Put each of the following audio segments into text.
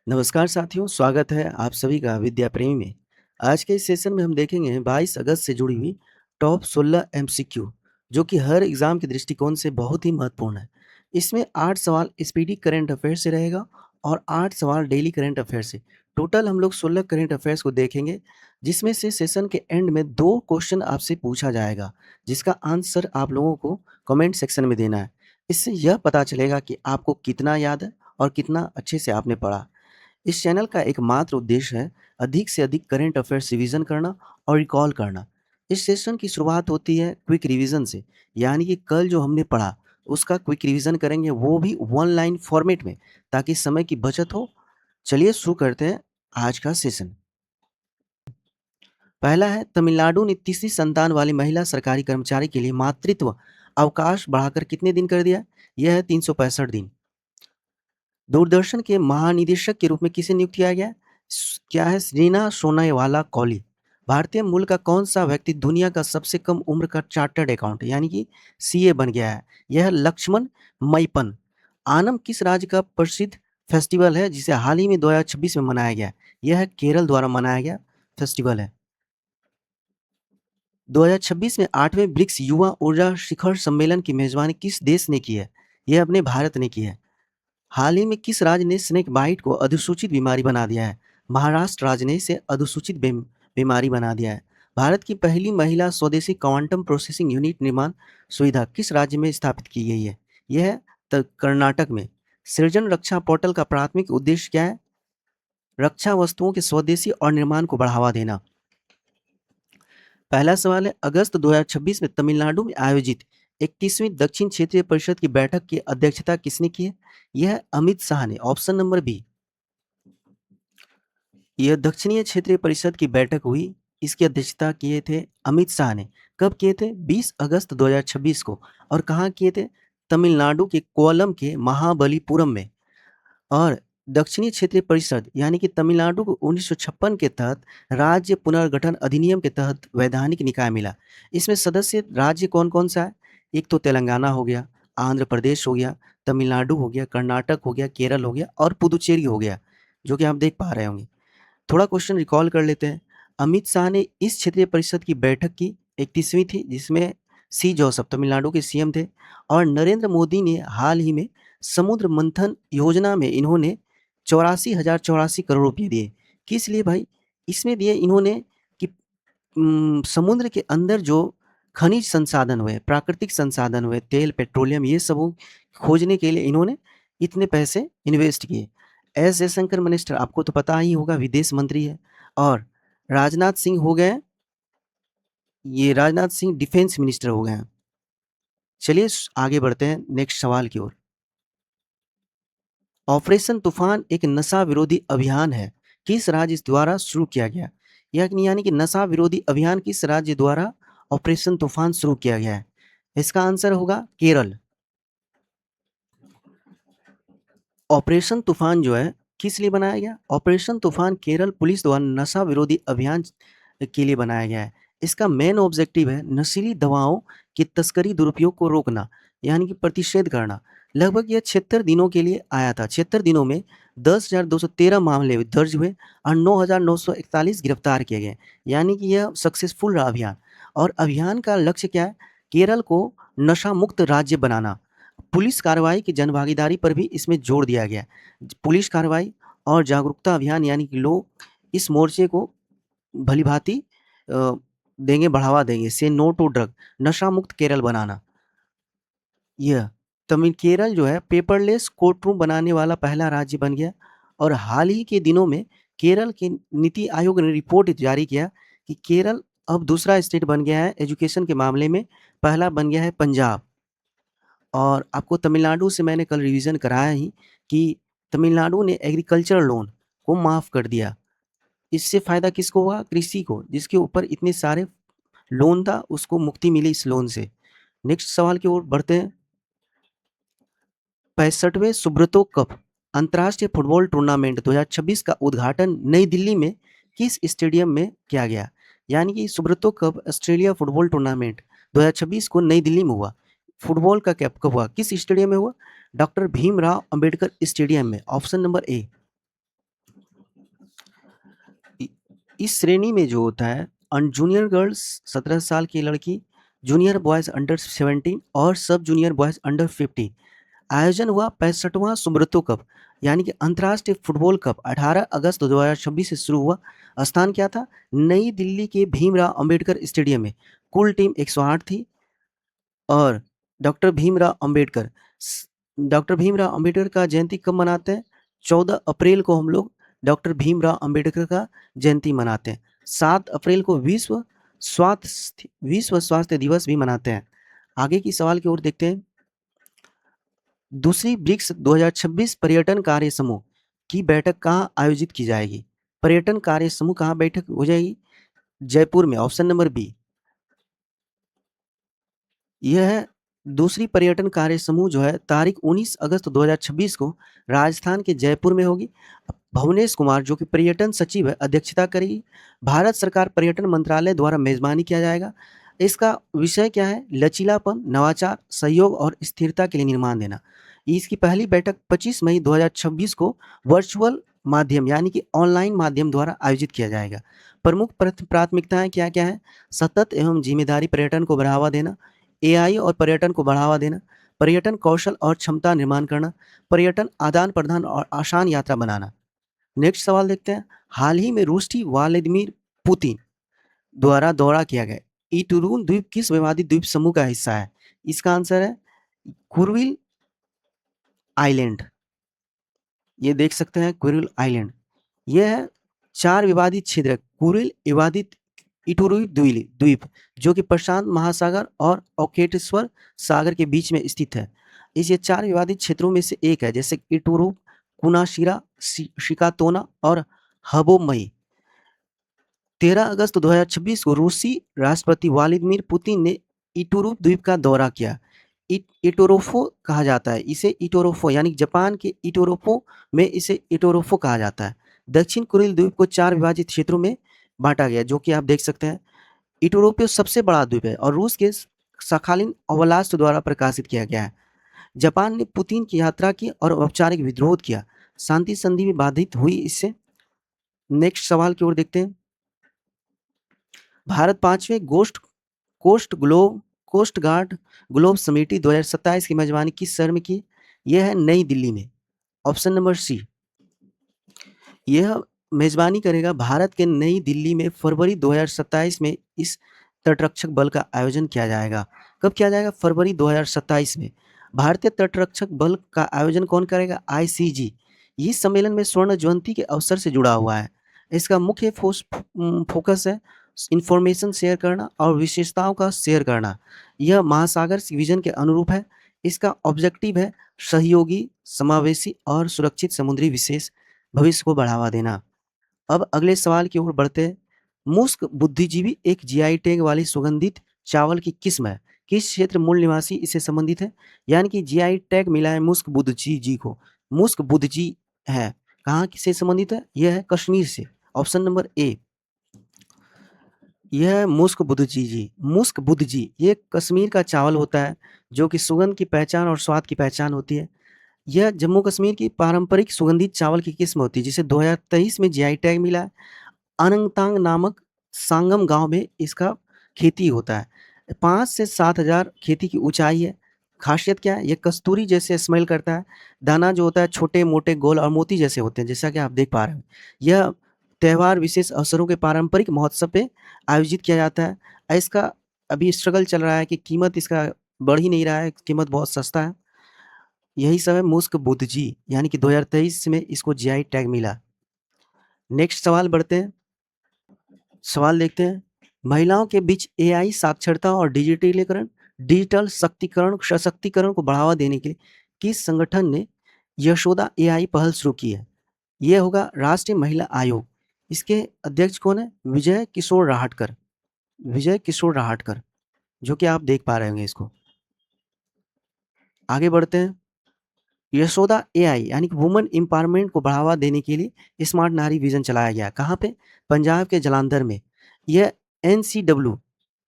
नमस्कार साथियों, स्वागत है आप सभी का विद्या प्रेमी में। आज के इस सेशन में हम देखेंगे 22 अगस्त से जुड़ी हुई टॉप 16 एमसीक्यू, जो कि हर एग्जाम के दृष्टिकोण से बहुत ही महत्वपूर्ण है। इसमें 8 सवाल स्पीडी करंट अफेयर से रहेगा और 8 सवाल डेली करंट अफेयर से। टोटल हम लोग 16 करंट अफेयर्स को देखेंगे, जिसमें से सेशन के एंड में 2 क्वेश्चन आपसे पूछा जाएगा, जिसका आंसर आप लोगों को कमेंट सेक्शन में देना है। इससे यह पता चलेगा कि आपको कितना याद है और कितना अच्छे से आपने पढ़ा। इस चैनल का एकमात्र उद्देश्य है अधिक से अधिक करंट अफेयर्स रिवीजन करना और रिकॉल करना। इस सेशन की शुरुआत होती है क्विक रिवीजन से, यानी कि कल जो हमने पढ़ा उसका क्विक रिवीजन करेंगे, वो भी वन लाइन फॉर्मेट में, ताकि समय की बचत हो। चलिए शुरू करते हैं आज का सेशन। पहला है, तमिलनाडु ने तीसरी संतान वाली महिला सरकारी कर्मचारी के लिए मातृत्व अवकाश बढ़ाकर कितने दिन कर दिया? यह है 365 दिन। दूरदर्शन के महानिदेशक के रूप में किसे नियुक्त किया गया? क्या है? रीना सोनाईवाला कौली। भारतीय मूल का कौन सा व्यक्ति दुनिया का सबसे कम उम्र का चार्टर्ड अकाउंट यानी कि सीए बन गया है? यह है लक्ष्मण मैपन। आनम किस राज्य का प्रसिद्ध फेस्टिवल है जिसे हाल ही में 2026 में मनाया गया? यह है केरल द्वारा मनाया गया फेस्टिवल है। 2026 में 8वें ब्रिक्स युवा ऊर्जा शिखर सम्मेलन की मेजबानी किस देश ने की है? यह अपने भारत ने की है। हाल ही में किस राज्य ने स्नेक बाइट को अधिसूचित बीमारी बना दिया है? महाराष्ट्र राज्य ने इसे अधिसूचित बीमारी बना दिया है। भारत की पहली महिला स्वदेशी क्वांटम प्रोसेसिंग यूनिट निर्माण सुविधा किस राज्य में स्थापित की गई है? यह है कर्नाटक में। सृजन रक्षा पोर्टल का प्राथमिक उद्देश्य क्या है? रक्षा वस्तुओं के स्वदेशी और निर्माण को बढ़ावा देना। पहला सवाल है, अगस्त 2026 में तमिलनाडु में आयोजित 31वीं दक्षिण क्षेत्रीय परिषद की बैठक की अध्यक्षता किसने की है? यह अमित शाह ने, ऑप्शन नंबर बी। यह दक्षिणीय क्षेत्रीय परिषद की बैठक हुई, इसकी अध्यक्षता किए थे अमित शाह ने। कब किए थे? 20 अगस्त 2026 को। और कहाँ किए थे? तमिलनाडु के कोल्लम के महाबलीपुरम में। और दक्षिणी क्षेत्रीय परिषद यानी कि तमिलनाडु को 1956 के तहत राज्य पुनर्गठन अधिनियम के तहत वैधानिक निकाय मिला। इसमें सदस्य राज्य कौन कौन सा है? एक तो तेलंगाना हो गया, आंध्र प्रदेश हो गया, तमिलनाडु हो गया, कर्नाटक हो गया, केरल हो गया और पुदुचेरी हो गया, जो कि आप देख पा रहे होंगे। थोड़ा क्वेश्चन रिकॉल कर लेते हैं। अमित शाह ने इस क्षेत्रीय परिषद की बैठक की 31वीं थी, जिसमें सी जोसेफ तमिलनाडु के सीएम थे। और नरेंद्र मोदी ने हाल ही में समुद्र मंथन योजना में इन्होंने 84,084 करोड़ रुपये दिए। किस लिए भाई? इसमें दिए इन्होंने कि समुद्र के अंदर जो खनिज संसाधन हुए, प्राकृतिक संसाधन हुए, तेल, पेट्रोलियम, ये सब खोजने के लिए इन्होंने इतने पैसे इन्वेस्ट किए। एस जयशंकर मिनिस्टर, आपको तो पता ही होगा, विदेश मंत्री है। और राजनाथ सिंह हो गए, ये राजनाथ सिंह डिफेंस मिनिस्टर हो गए हैं। चलिए आगे बढ़ते हैं नेक्स्ट सवाल की ओर। ऑपरेशन तूफान एक नशा विरोधी अभियान है, किस राज्य द्वारा शुरू किया गया? यानी कि नशा विरोधी अभियान किस राज्य द्वारा ऑपरेशन तूफान शुरू किया गया है? इसका आंसर होगा केरल। ऑपरेशन तूफान जो है किस लिए बनाया गया? ऑपरेशन तूफान केरल पुलिस द्वारा नशा विरोधी अभियान के लिए बनाया गया है। इसका मेन ऑब्जेक्टिव है नशीली दवाओं की तस्करी दुरुपयोग को रोकना, यानी कि प्रतिषेध करना। लगभग यह 76 दिनों के लिए आया था। 76 दिनों में 10,213 मामले दर्ज हुए और 9,941 गिरफ्तार किए गए, यानी कि यह सक्सेसफुल रहा अभियान। और अभियान का लक्ष्य क्या है? केरल को नशा मुक्त राज्य बनाना। पुलिस कार्रवाई की जनभागीदारी पर भी इसमें जोर दिया गया। पुलिस कार्रवाई और जागरूकता अभियान, यानी कि लोग इस मोर्चे को भलीभांति देंगे, बढ़ावा देंगे। से नो टू ड्रग, नशा मुक्त केरल बनाना। यह तमिल केरल जो है पेपरलेस कोर्ट रूम बनाने वाला पहला राज्य बन गया। और हाल ही के दिनों में केरल के नीति आयोग ने रिपोर्ट जारी किया कि केरल अब दूसरा स्टेट बन गया है एजुकेशन के मामले में, पहला बन गया है पंजाब। और आपको तमिलनाडु से मैंने कल रिवीजन कराया ही कि तमिलनाडु ने एग्रीकल्चर लोन को माफ़ कर दिया। इससे फ़ायदा किसको हुआ? कृषि को, जिसके ऊपर इतने सारे लोन था, उसको मुक्ति मिली इस लोन से। नेक्स्ट सवाल की ओर बढ़ते हैं। 65वें सुब्रतो कप अंतर्राष्ट्रीय फुटबॉल टूर्नामेंट 2026 का उद्घाटन नई दिल्ली में किस स्टेडियम में किया गया? यानी कि Subroto cup Australia football tournament 2026 को नई दिल्ली में हुआ। फुटबॉल का कैप कब हुआ? किस स्टेडियम में हुआ? डॉक्टर भीमराव अंबेडकर स्टेडियम में, ऑप्शन नंबर ए। इस श्रेणी में जो होता है जूनियर गर्ल्स 17 साल की लड़की, जूनियर बॉयज़ अंडर 17 और सब जूनियर बॉयज़ अंडर 15। आयोजन हुआ 65वां सुब्रतो कप यानी कि अंतर्राष्ट्रीय फुटबॉल कप 18 अगस्त 2026 से शुरू हुआ। स्थान क्या था? नई दिल्ली के भीमराव अंबेडकर स्टेडियम में। कुल टीम 108 थी और डॉक्टर भीमराव अंबेडकर डॉक्टर भीमराव अंबेडकर का जयंती कब मनाते हैं? 14 अप्रैल को हम लोग डॉक्टर भीमराव अंबेडकर का जयंती मनाते हैं। 7 अप्रैल को विश्व स्वास्थ्य दिवस भी मनाते हैं। आगे की सवाल की ओर देखते हैं। दूसरी ब्रिक्स 2026 पर्यटन कार्य समूह की बैठक कहाँ आयोजित की जाएगी? पर्यटन कार्य समूह कहाँ बैठक हो जाएगी? जयपुर में, ऑप्शन नंबर बी। यह है दूसरी पर्यटन कार्य समूह जो है तारीख 19 अगस्त 2026 को राजस्थान के जयपुर में होगी। भुवनेश कुमार जो कि पर्यटन सचिव है अध्यक्षता करेगी। भारत सरकार पर्यटन मंत्रालय द्वारा मेजबानी किया जाएगा। इसका विषय क्या है? लचीलापन, नवाचार, सहयोग और स्थिरता के लिए निर्माण देना। इसकी पहली बैठक 25 मई 2026 को वर्चुअल माध्यम यानी कि ऑनलाइन माध्यम द्वारा आयोजित किया जाएगा। प्रमुख प्राथमिकताएं क्या क्या है? सतत एवं जिम्मेदारी पर्यटन को बढ़ावा देना, एआई और पर्यटन को बढ़ावा देना, पर्यटन कौशल और क्षमता निर्माण करना, पर्यटन आदान प्रदान और आसान यात्रा बनाना। नेक्स्ट सवाल देखते हैं। हाल ही में रूसी व्लादिमीर पुतिन द्वारा दौरा किया गया इटूरून द्वीप किस विवादित द्वीप समूह का हिस्सा है? इसका आंसर है कुरिल आइलैंड। ये देख सकते हैं कुरिल आइलैंड। यह है 4 विवादित क्षेत्र है। कुरिल विवादित इटूरू द्वीप जो कि प्रशांत महासागर और ओखेटेश्वर सागर के बीच में स्थित है। इस ये 4 विवादित क्षेत्रों में से एक है, जैसे इटूरू, कुनाशिरा, शिकातोना और हबोमई। 13 अगस्त 2026 को रूसी राष्ट्रपति व्लादिमीर पुतिन ने इटूरू द्वीप का दौरा किया। इटोरोफो कहा जाता है इसे, इटोरोफो यानी जापान के इटोरोफो में इसे इटोरोफो कहा जाता है। दक्षिण कुरिल द्वीप को 4 विभाजित क्षेत्रों में बांटा गया, जो कि आप देख सकते हैं। इटोरोपो सबसे बड़ा द्वीप है और रूस के सखालिन ओब्लास्ट द्वारा प्रकाशित किया गया है। जापान ने पुतिन की यात्रा की और औपचारिक विद्रोह किया। शांति संधि भी बाधित हुई इससे। नेक्स्ट सवाल की ओर देखते हैं। भारत 5वें कोस्ट गार्ड ग्लोब समिति 2027 की मेजबानी किस शहर में की? यह है नई दिल्ली में, ऑप्शन नंबर सी। यह मेजबानी करेगा भारत के नई दिल्ली में। फरवरी 2027 में इस तटरक्षक बल का आयोजन किया जाएगा। कब किया जाएगा? फरवरी 2027 में। भारतीय तटरक्षक बल का आयोजन कौन करेगा? आईसीजी। इस सम्मेलन में स्वर्ण जयंती के अवसर से जुड़ा हुआ है। इसका मुख्य फोकस है इंफॉर्मेशन शेयर करना और विशेषताओं का शेयर करना। यह महासागर विजन के अनुरूप है। इसका ऑब्जेक्टिव है सहयोगी, समावेशी और सुरक्षित समुद्री विशेष भविष्य को बढ़ावा देना। अब अगले सवाल की ओर बढ़ते हैं। मुस्क बुद्धिजीवी एक जीआई टैग वाली सुगंधित चावल की किस्म है। किस क्षेत्र मूल निवासी इससे संबंधित है? यानी कि जीआई टैग मिला है मुस्क बुद्धजी जी को। मुस्क बुद्धजी है कहाँ से संबंधित है? यह है कश्मीर से, ऑप्शन नंबर ए। यह है मुस्क बुद्धजी जी। मुस्क बुद्धजी ये कश्मीर का चावल होता है जो कि सुगंध की पहचान और स्वाद की पहचान होती है। यह जम्मू कश्मीर की पारंपरिक सुगंधित चावल की किस्म होती है जिसे 2023 में जीआई टैग मिला है। अनंगतांग नामक सांगम गांव में इसका खेती होता है। 5 से 7 हजार खेती की ऊंचाई है। खासियत क्या है? ये कस्तूरी जैसे स्मेल करता है। दाना जो होता है छोटे मोटे गोल और मोती जैसे होते हैं, जैसा कि आप देख पा रहे हैं। यह त्यौहार विशेष अवसरों के पारंपरिक महोत्सव पे आयोजित किया जाता है। इसका अभी स्ट्रगल चल रहा है कि कीमत इसका बढ़ ही नहीं रहा है, कीमत बहुत सस्ता है। यही सब है मुस्क बुद्धजी यानी कि 2023 में इसको जीआई टैग मिला। नेक्स्ट सवाल बढ़ते हैं। सवाल देखते हैं। महिलाओं के बीच एआई साक्षरता और डिजिटल सशक्तिकरण को बढ़ावा देने के लिए किस संगठन ने यशोदा एआई पहल शुरू की है? यह होगा राष्ट्रीय महिला आयोग। इसके अध्यक्ष कौन है? विजय किशोर राहटकर। विजय किशोर राहटकर, जो कि आप देख पा रहे होंगे इसको। आगे बढ़ते हैं। यशोदा एआई यानी कि वुमेन एम्पावरमेंट को बढ़ावा देने के लिए स्मार्ट नारी विजन चलाया गया। कहाँ पे? पंजाब के जालंधर में। यह एनसीडब्ल्यू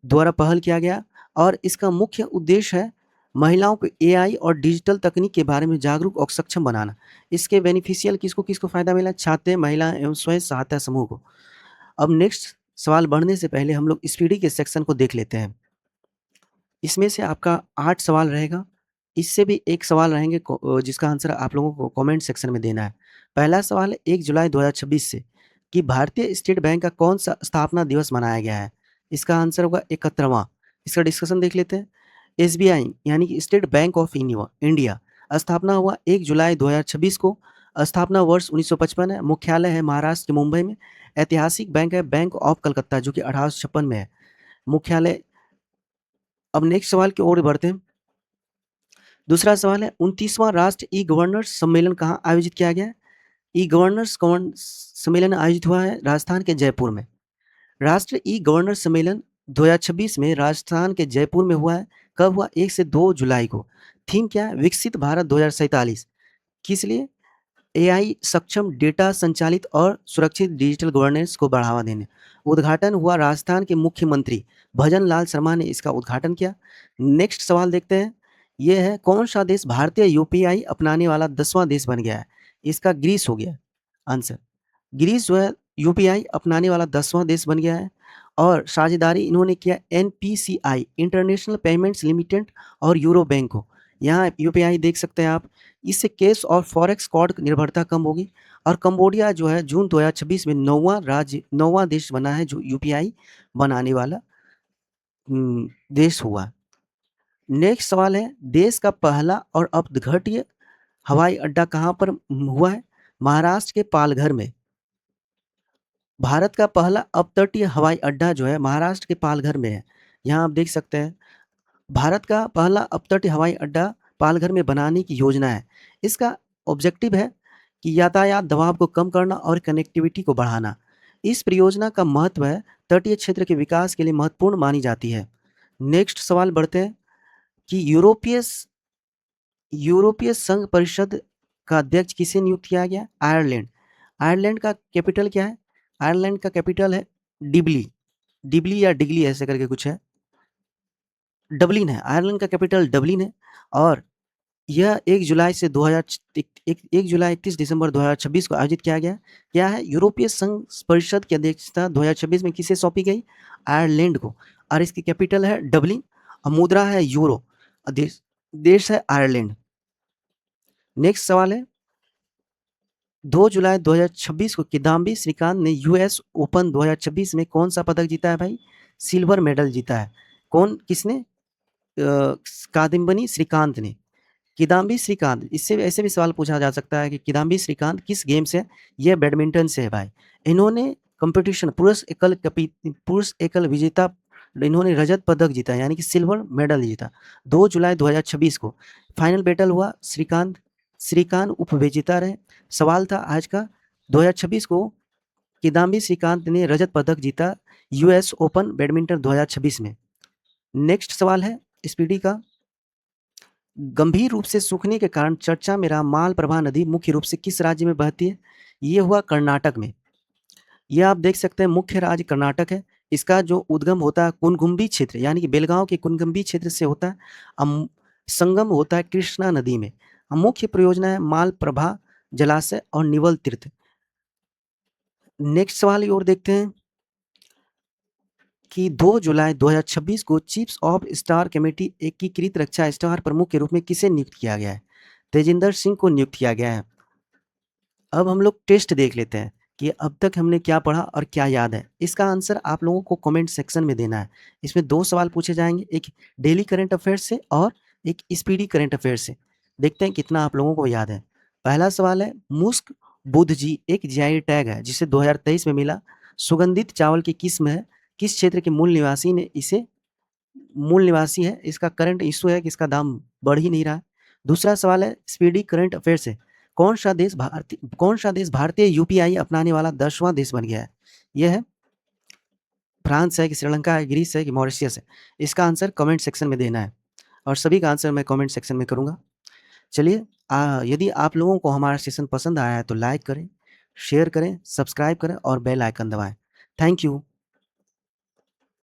द्वारा पहल किया गया और इसका मुख्य उद्देश्य है महिलाओं को एआई और डिजिटल तकनीक के बारे में जागरूक और सक्षम बनाना। इसके बेनिफिशियल किसको किसको फायदा मिला? छात्र, महिला एवं स्वयं सहायता समूह को। अब नेक्स्ट सवाल बढ़ने से पहले हम लोग स्पीडी के सेक्शन को देख लेते हैं। इसमें से आपका 8 सवाल रहेगा, इससे भी 1 सवाल रहेंगे जिसका आंसर आप लोगों को कमेंट सेक्शन में देना है। पहला सवाल है 1 जुलाई 2026 से कि भारतीय स्टेट बैंक का कौन-सा स्थापना दिवस मनाया गया है? इसका आंसर होगा 71वां। इसका डिस्कशन देख लेते हैं। एसबीआई यानी कि स्टेट बैंक ऑफ इंडिया स्थापना हुआ 1 जुलाई 2026 को। स्थापना वर्ष 1955 है। मुख्यालय है महाराष्ट्र के मुंबई में। ऐतिहासिक बैंक है बैंक ऑफ कलकत्ता जो कि 1856 में है। मुख्यालय। अब नेक्स्ट सवाल की ओर बढ़ते हैं। दूसरा सवाल है 29वां राष्ट्र ई गवर्नर्स सम्मेलन कहाँ आयोजित किया गया है? ई गवर्नर्स सम्मेलन आयोजित हुआ है राजस्थान के जयपुर में। राष्ट्र ई गवर्नर्स सम्मेलन 2026 में राजस्थान के जयपुर में हुआ है। कब हुआ? 1 से 2 जुलाई को। थीम क्या है? विकसित भारत 2047। किस लिए? एआई सक्षम डेटा संचालित और सुरक्षित डिजिटल गवर्नेंस को बढ़ावा देने। उद्घाटन हुआ राजस्थान के मुख्यमंत्री भजन लाल शर्मा ने इसका उद्घाटन किया। नेक्स्ट सवाल देखते हैं। ये है कौन सा देश भारतीय यूपीआई अपनाने वाला 10वां देश बन गया है? इसका ग्रीस हो गया आंसर। ग्रीस जो है यूपीआई अपनाने वाला 10वां देश बन गया है और साझेदारी इन्होंने किया एनपीसीआई इंटरनेशनल पेमेंट्स लिमिटेड और यूरो बैंक को। यहाँ यूपीआई देख सकते हैं आप। इससे कैश और फॉरेक्स कोड निर्भरता कम होगी और कंबोडिया जो है जून 2026 में 9वां देश बना है जो यूपीआई बनाने वाला देश हुआ। नेक्स्ट सवाल है देश का पहला और अपघट्य हवाई अड्डा कहाँ पर हुआ है? महाराष्ट्र के पालघर में। भारत का पहला अपतटीय हवाई अड्डा जो है महाराष्ट्र के पालघर में है। यहाँ आप देख सकते हैं भारत का पहला अपतटीय हवाई अड्डा पालघर में बनाने की योजना है। इसका ऑब्जेक्टिव है कि यातायात दबाव को कम करना और कनेक्टिविटी को बढ़ाना। इस परियोजना का महत्व है तटीय क्षेत्र के विकास के लिए महत्वपूर्ण मानी जाती है। नेक्स्ट सवाल बढ़ते हैं कि यूरोपीय संघ परिषद का अध्यक्ष किसे नियुक्त किया गया? आयरलैंड। आयरलैंड का कैपिटल क्या है? आयरलैंड का कैपिटल है डिबली या डिगली ऐसे करके कुछ है। डबलिन है। आयरलैंड का कैपिटल डबलिन है और यह 1 जुलाई 31 दिसंबर 2026 को आयोजित किया गया। क्या है? यूरोपीय संघ परिषद की अध्यक्षता 2026 में किसे सौंपी गई? आयरलैंड को। और इसकी कैपिटल है डबलिन और मुद्रा है यूरो। देश है आयरलैंड। नेक्स्ट सवाल है 2 जुलाई 2026 को किदाम्बी श्रीकांत ने यूएस ओपन 2026 में कौन सा पदक जीता है भाई? सिल्वर मेडल जीता है। किसने? कादम्बिनी श्रीकांत ने। किदाम्बी श्रीकांत, इससे ऐसे भी सवाल पूछा जा सकता है कि किदाम्बी श्रीकांत किस गेम से है? यह बैडमिंटन से है भाई। इन्होंने कंपटीशन पुरुष एकल विजेता इन्होंने रजत पदक जीता यानी कि सिल्वर मेडल जीता। 2 जुलाई 2026 को फाइनल बैटल हुआ। श्रीकांत उपविजेता रहे। सवाल था आज का 2026 को किदाम्बी श्रीकांत ने रजत पदक जीता यूएस ओपन बैडमिंटन 2026 में। नेक्स्ट सवाल है स्पीडी का। गंभीर रूप से सूखने के कारण चर्चा में रहा मालप्रभा नदी मुख्य रूप से किस राज्य में बहती है? ये हुआ कर्नाटक में। यह आप देख सकते हैं मुख्य राज्य कर्नाटक है। इसका जो उद्गम होता है कुनगुम्बी क्षेत्र यानी कि बेलगांव के कुनगुम्बी क्षेत्र से होता है। संगम होता है कृष्णा नदी में। मुख्य परियोजना है मालप्रभा जलाशय और निवल तीर्थ। नेक्स्ट सवाल की ओर देखते हैं कि 2 जुलाई 2026 को चीफ्स ऑफ स्टाफ कमेटी एकीकृत रक्षा स्टाफ प्रमुख के रूप में किसे नियुक्त किया गया है? तेजिंदर सिंह को नियुक्त किया गया है। अब हम लोग टेस्ट देख लेते हैं कि अब तक हमने क्या पढ़ा और क्या याद है। इसका आंसर आप लोगों को कमेंट सेक्शन में देना है। इसमें 2 सवाल पूछे जाएंगे, एक डेली करंट अफेयर्स से और एक स्पीडी करंट अफेयर्स से। देखते हैं कितना आप लोगों को याद है। पहला सवाल है मुस्क बुद्ध जी एक जीआई टैग है जिसे 2023 में मिला। सुगंधित चावल की किस्म है। किस क्षेत्र के मूल निवासी है। इसका करंट इशू है कि इसका दाम बढ़ ही नहीं रहा है। दूसरा सवाल है स्पीडी करंट अफेयर से कौन सा देश भारतीय यूपीआई अपनाने वाला 10वां देश बन गया है? यह है फ्रांस है कि श्रीलंका है, ग्रीस है कि मॉरिशियस है? इसका आंसर कमेंट सेक्शन में देना है और सभी का आंसर मैं कमेंट सेक्शन में करूंगा। चलिए यदि आप लोगों को हमारा सेशन पसंद आया है तो लाइक करें, शेयर करें, सब्सक्राइब करें और बेल आइकन दबाएं। Thank you.